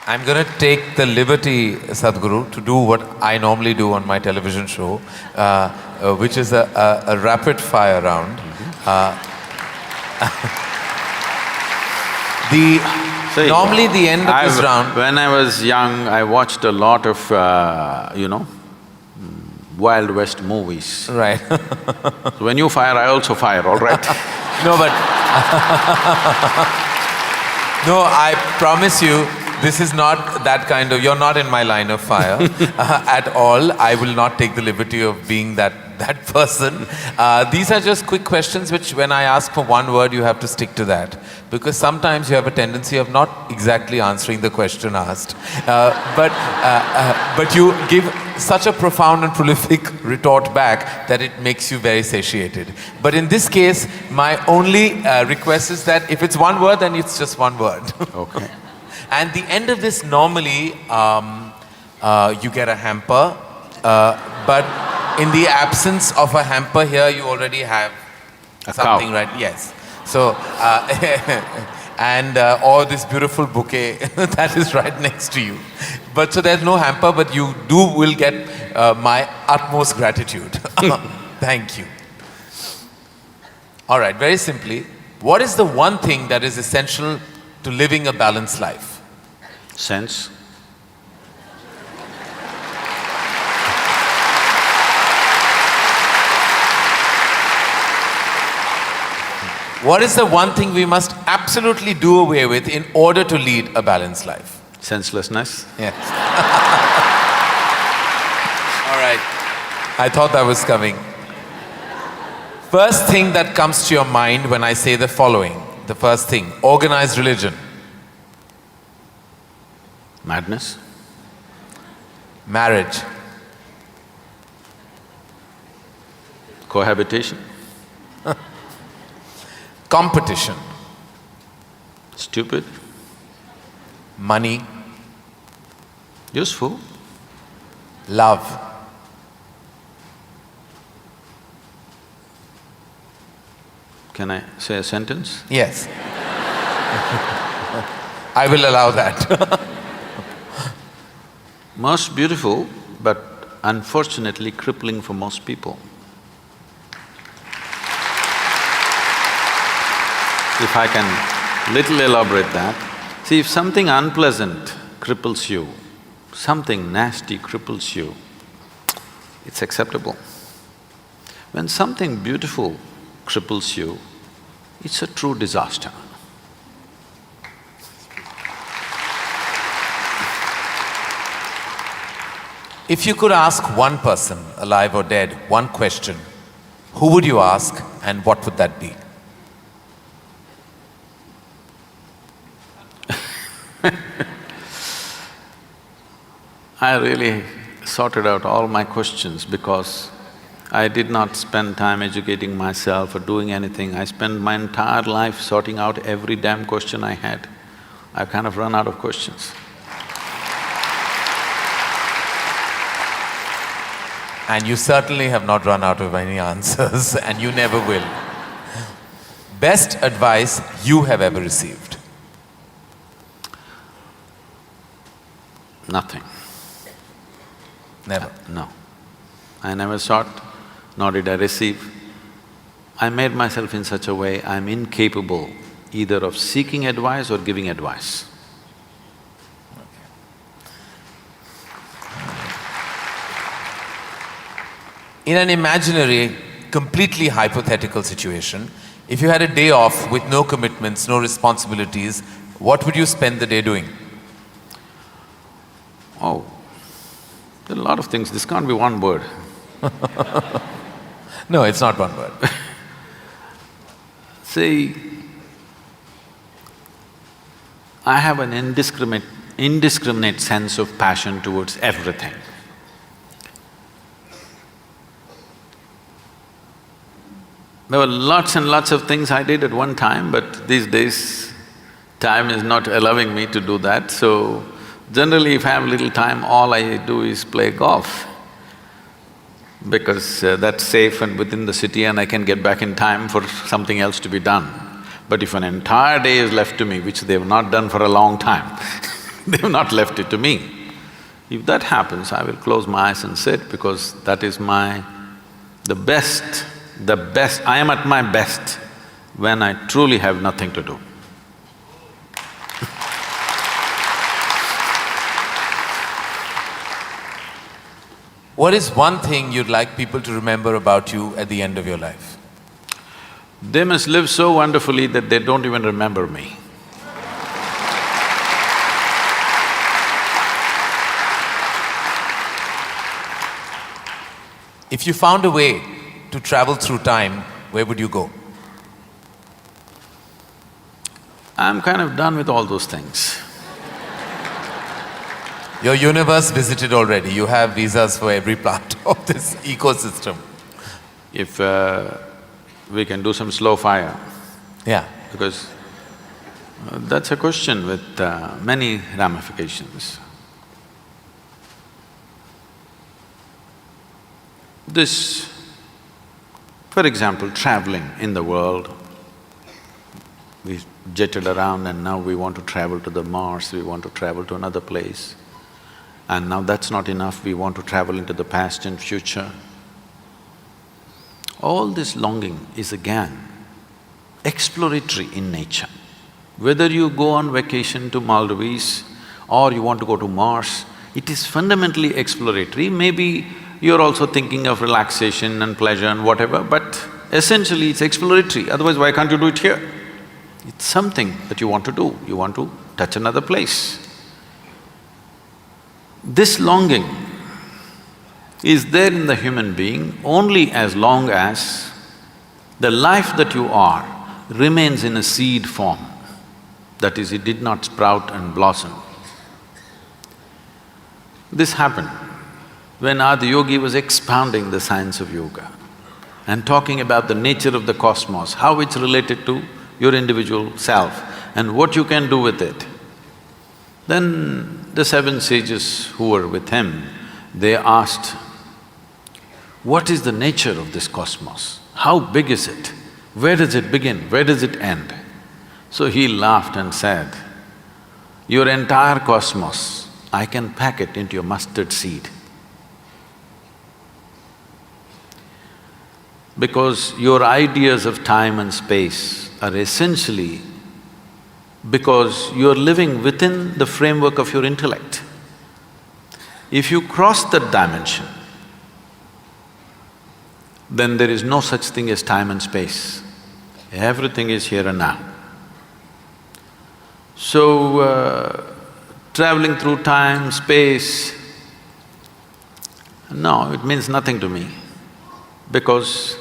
I'm going to take the liberty, Sadhguru, to do what I normally do on my television show, which is a rapid fire round. Normally the end of this round… When I was young, I watched a lot of, Wild West movies. Right. So when you fire, I also fire, all right? No, but no, I promise you, this is not that kind of… You're not in my line of fire at all. I will not take the liberty of being that person. These are just quick questions which when I ask for one word, you have to stick to that. Because sometimes you have a tendency of not exactly answering the question asked. But you give such a profound and prolific retort back that it makes you very satiated. But in this case, my only request is that if it's one word, then it's just one word. Okay. And the end of this, normally, you get a hamper, but in the absence of a hamper here, you already have something, right? Yes. So, or this beautiful bouquet that is right next to you. But so there's no hamper, but you will get my utmost gratitude. Thank you. All right, very simply, what is the one thing that is essential to living a balanced life? Sense. What is the one thing we must absolutely do away with in order to lead a balanced life? Senselessness. Yes. All right. I thought that was coming. First thing that comes to your mind when I say the following, the first thing, organized religion. Madness. Marriage. Cohabitation. Competition. Stupid. Money. Useful. Love. Can I say a sentence? Yes. I will allow that. Most beautiful, but unfortunately crippling for most people. If I can little elaborate that, see, if something unpleasant cripples you, something nasty cripples you, it's acceptable. When something beautiful cripples you, it's a true disaster. If you could ask one person, alive or dead, one question, who would you ask and what would that be? I really sorted out all my questions because I did not spend time educating myself or doing anything. I spent my entire life sorting out every damn question I had. I've kind of run out of questions. And you certainly have not run out of any answers and you never will. Best advice you have ever received? Nothing. Never? No. I never sought, nor did I receive. I made myself in such a way I'm incapable either of seeking advice or giving advice. In an imaginary, completely hypothetical situation, if you had a day off with no commitments, no responsibilities, what would you spend the day doing? Oh, there are a lot of things, this can't be one word. No, it's not one word. See, I have an indiscriminate sense of passion towards everything. There were lots and lots of things I did at one time, but these days, time is not allowing me to do that, so generally if I have little time, all I do is play golf. Because that's safe and within the city and I can get back in time for something else to be done. But if an entire day is left to me, which they've not done for a long time, They've not left it to me. If that happens, I will close my eyes and sit because that is the best, I am at my best when I truly have nothing to do. What is one thing you'd like people to remember about you at the end of your life? They must live so wonderfully that they don't even remember me. If you found a way to travel through time, where would you go? I'm kind of done with all those things. Your universe visited already. You have visas for every part of this ecosystem. If we can do some slow fire, Yeah. because that's a question with many ramifications. This, for example, traveling in the world, we jetted around and now we want to travel to the Mars, we want to travel to another place. And now that's not enough, we want to travel into the past and future. All this longing is again exploratory in nature. Whether you go on vacation to Maldives or you want to go to Mars, it is fundamentally exploratory. Maybe you're also thinking of relaxation and pleasure and whatever, but essentially it's exploratory, otherwise why can't you do it here? It's something that you want to do, you want to touch another place. This longing is there in the human being only as long as the life that you are remains in a seed form. That is, it did not sprout and blossom. This happened when Adi Yogi was expounding the science of yoga and talking about the nature of the cosmos, how it's related to your individual self and what you can do with it. Then the seven sages who were with him, they asked, what is the nature of this cosmos? How big is it? Where does it begin? Where does it end? So he laughed and said, your entire cosmos, I can pack it into a mustard seed. Because your ideas of time and space are essentially because you're living within the framework of your intellect. If you cross that dimension, then there is no such thing as time and space. Everything is here and now. So, traveling through time, space, no, it means nothing to me because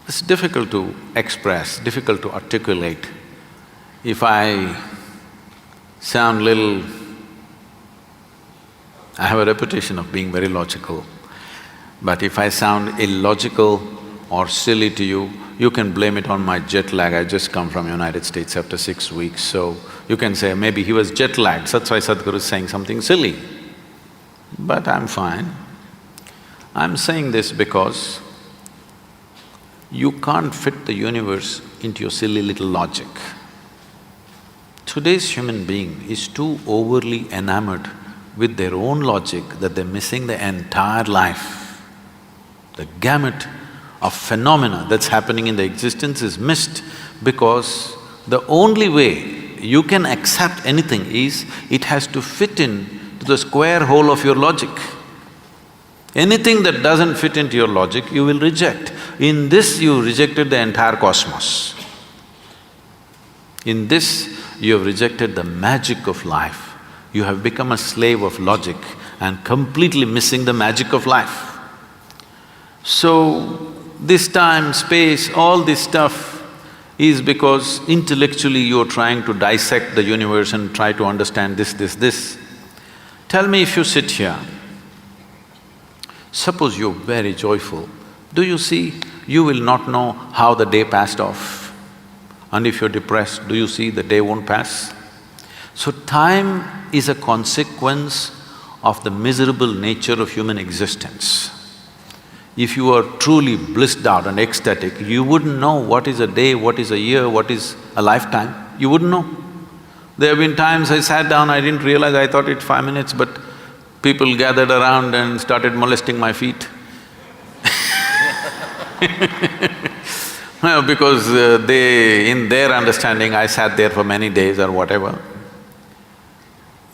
it's difficult to express, difficult to articulate. If I sound little… I have a reputation of being very logical, but if I sound illogical or silly to you, you can blame it on my jet lag. I just come from United States after 6 weeks, so you can say maybe he was jet lagged, that's why Sadhguru is saying something silly. But I'm fine. I'm saying this because you can't fit the universe into your silly little logic. Today's human being is too overly enamored with their own logic that they're missing the entire life. The gamut of phenomena that's happening in the existence is missed because the only way you can accept anything is it has to fit in to the square hole of your logic. Anything that doesn't fit into your logic, you will reject. In this, you rejected the entire cosmos. In this, you have rejected the magic of life. You have become a slave of logic and completely missing the magic of life. So, this time, space, all this stuff is because intellectually you're trying to dissect the universe and try to understand this. Tell me, if you sit here, suppose you're very joyful, do you see, you will not know how the day passed off. And if you're depressed, do you see the day won't pass? So time is a consequence of the miserable nature of human existence. If you are truly blissed out and ecstatic, you wouldn't know what is a day, what is a year, what is a lifetime, you wouldn't know. There have been times I sat down, I didn't realize, I thought it's 5 minutes, but people gathered around and started molesting my feet. Well, because in their understanding, I sat there for many days or whatever.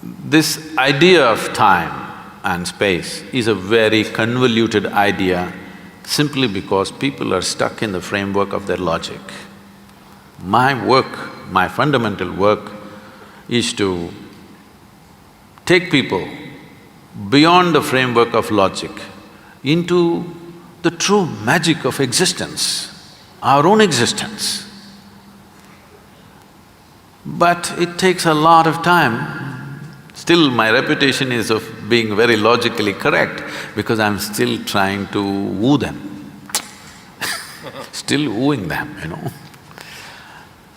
This idea of time and space is a very convoluted idea simply because people are stuck in the framework of their logic. My work, my fundamental work is to take people beyond the framework of logic into the true magic of existence, our own existence. But it takes a lot of time. Still, my reputation is of being very logically correct because I'm still trying to woo them still wooing them, you know.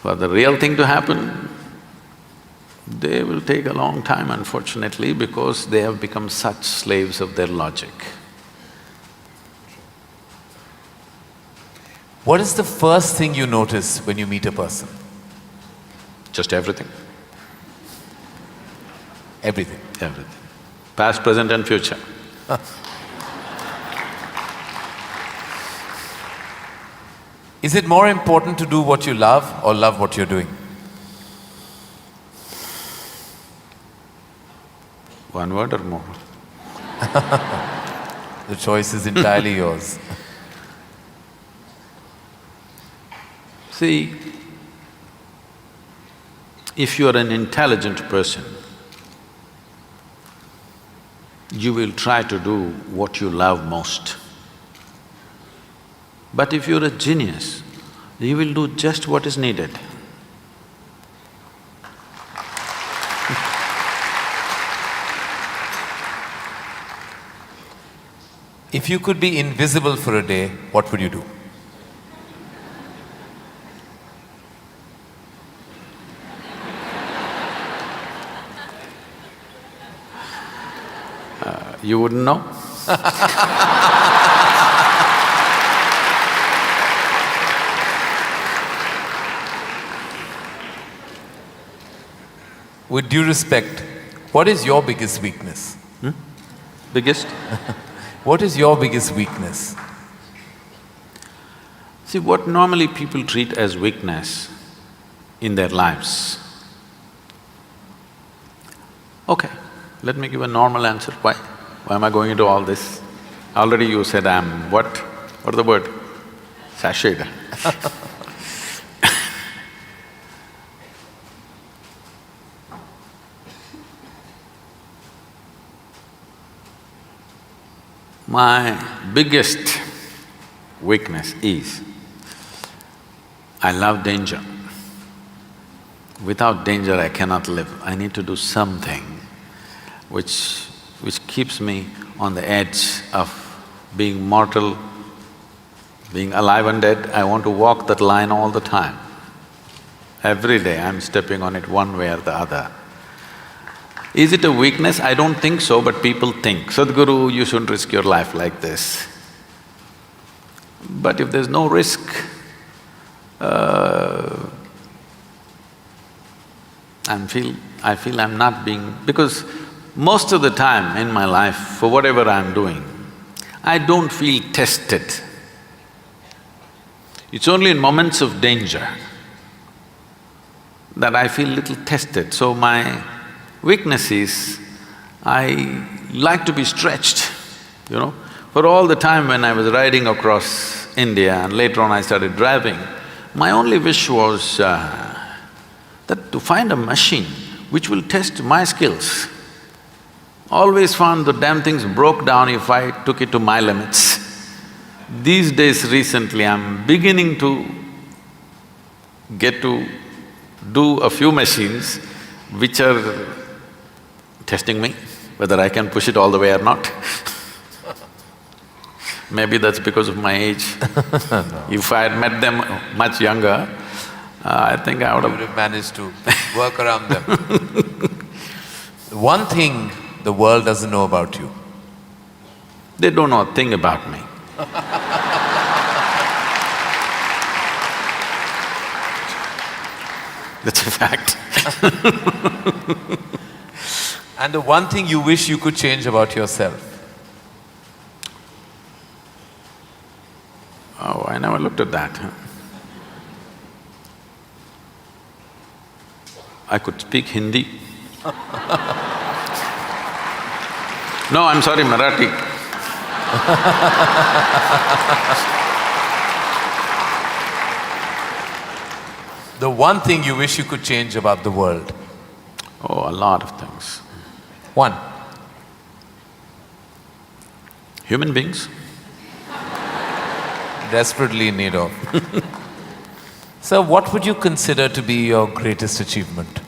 For the real thing to happen, they will take a long time, unfortunately, because they have become such slaves of their logic. What is the first thing you notice when you meet a person? Just everything. Everything. Everything. Past, present and future. Is it more important to do what you love or love what you're doing? One word or more? The choice is entirely yours. See, if you are an intelligent person, you will try to do what you love most. But if you're a genius, you will do just what is needed. If you could be invisible for a day, what would you do? You wouldn't know? With due respect, what is your biggest weakness? Biggest? What is your biggest weakness? See, what normally people treat as weakness in their lives. Okay, let me give a normal answer. Why? Why am I going into all this? Already you said I'm what? What is the word? Sashayed. My biggest weakness is, I love danger. Without danger, I cannot live. I need to do something which keeps me on the edge of being mortal, being alive and dead. I want to walk that line all the time. Every day I'm stepping on it one way or the other. Is it a weakness? I don't think so, but people think, Sadhguru, you shouldn't risk your life like this. But if there's no risk, I feel I'm not being… because most of the time in my life, for whatever I'm doing, I don't feel tested. It's only in moments of danger that I feel little tested. So my weakness is, I like to be stretched, you know. For all the time when I was riding across India and later on I started driving, my only wish was that to find a machine which will test my skills. Always found the damn things broke down if I took it to my limits. These days recently I'm beginning to get to do a few machines which are testing me, whether I can push it all the way or not. Maybe that's because of my age. No. If I had met them much younger, I think I would have… You would have managed to work around them. One thing the world doesn't know about you. They don't know a thing about me. That's a fact. And the one thing you wish you could change about yourself? Oh, I never looked at that. I could speak Hindi. No, I'm sorry, Marathi. The one thing you wish you could change about the world? Oh, a lot of things. One. Human beings. Desperately in need of. So what would you consider to be your greatest achievement?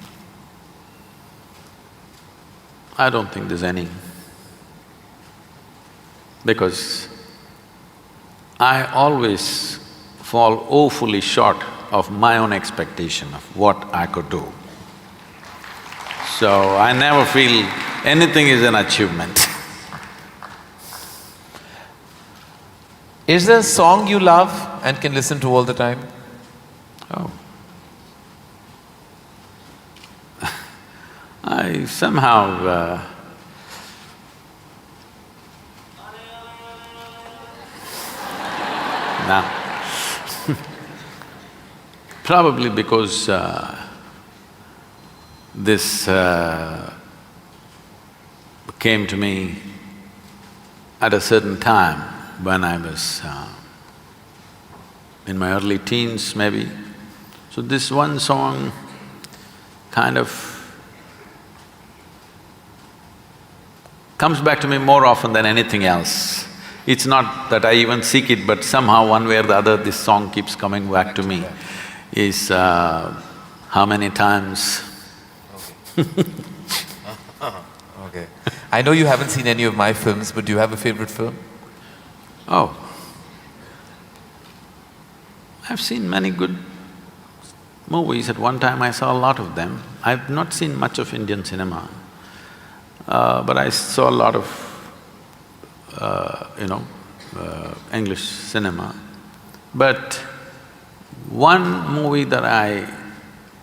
I don't think there's any. Because I always fall woefully short of my own expectation of what I could do. So I never feel anything is an achievement. Is there a song you love and can listen to all the time? Oh. I somehow nah. Probably because this came to me at a certain time when I was in my early teens maybe. So this one song kind of comes back to me more often than anything else. It's not that I even seek it, but somehow one way or the other this song keeps coming back to me. Is how many times Okay. I know you haven't seen any of my films, but do you have a favorite film? Oh, I've seen many good movies. At one time I saw a lot of them. I've not seen much of Indian cinema, but I saw a lot of, English cinema. But one movie that I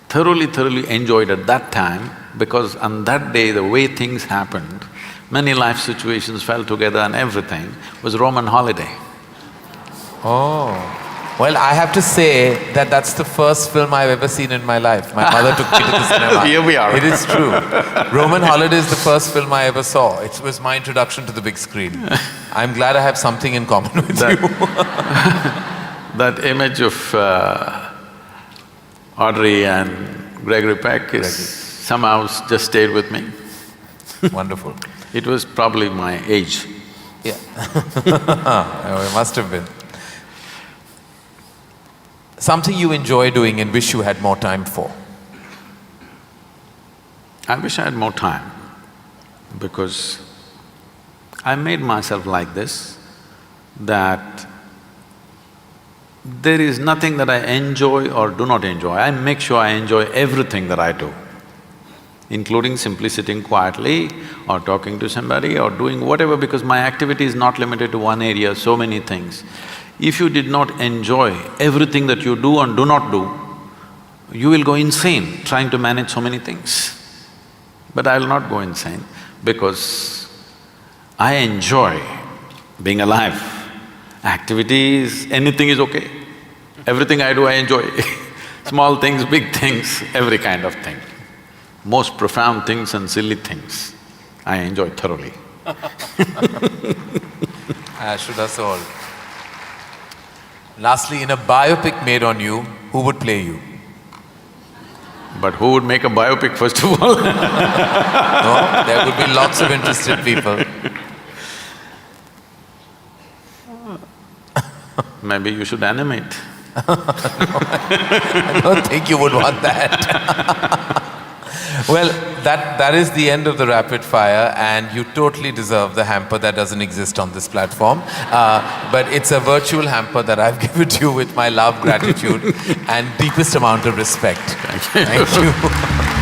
thoroughly enjoyed at that time, because on that day the way things happened, many life situations fell together and everything, was Roman Holiday. Oh. Well, I have to say that that's the first film I've ever seen in my life. My mother took me to the cinema. Here we are. It is true. Roman Holiday is the first film I ever saw. It was my introduction to the big screen. I'm glad I have something in common with you. That image of Audrey and Gregory Peck is somehow just stayed with me. Wonderful. It was probably my age. Yeah. Oh, it must have been. Something you enjoy doing and wish you had more time for? I wish I had more time, because I made myself like this, that there is nothing that I enjoy or do not enjoy. I make sure I enjoy everything that I do, including simply sitting quietly or talking to somebody or doing whatever, because my activity is not limited to one area, so many things. If you did not enjoy everything that you do and do not do, you will go insane trying to manage so many things. But I will not go insane, because I enjoy being alive. Activities, anything is okay. Everything I do, I enjoy. Small things, big things, every kind of thing. Most profound things and silly things, I enjoy thoroughly. Should us all. Lastly, in a biopic made on you, who would play you? But who would make a biopic first of all? No, there would be lots of interested people. Maybe you should animate. I don't think you would want that. Well, that is the end of the rapid fire, and you totally deserve the hamper that doesn't exist on this platform. But it's a virtual hamper that I've given to you with my love, gratitude and deepest amount of respect. Thank you.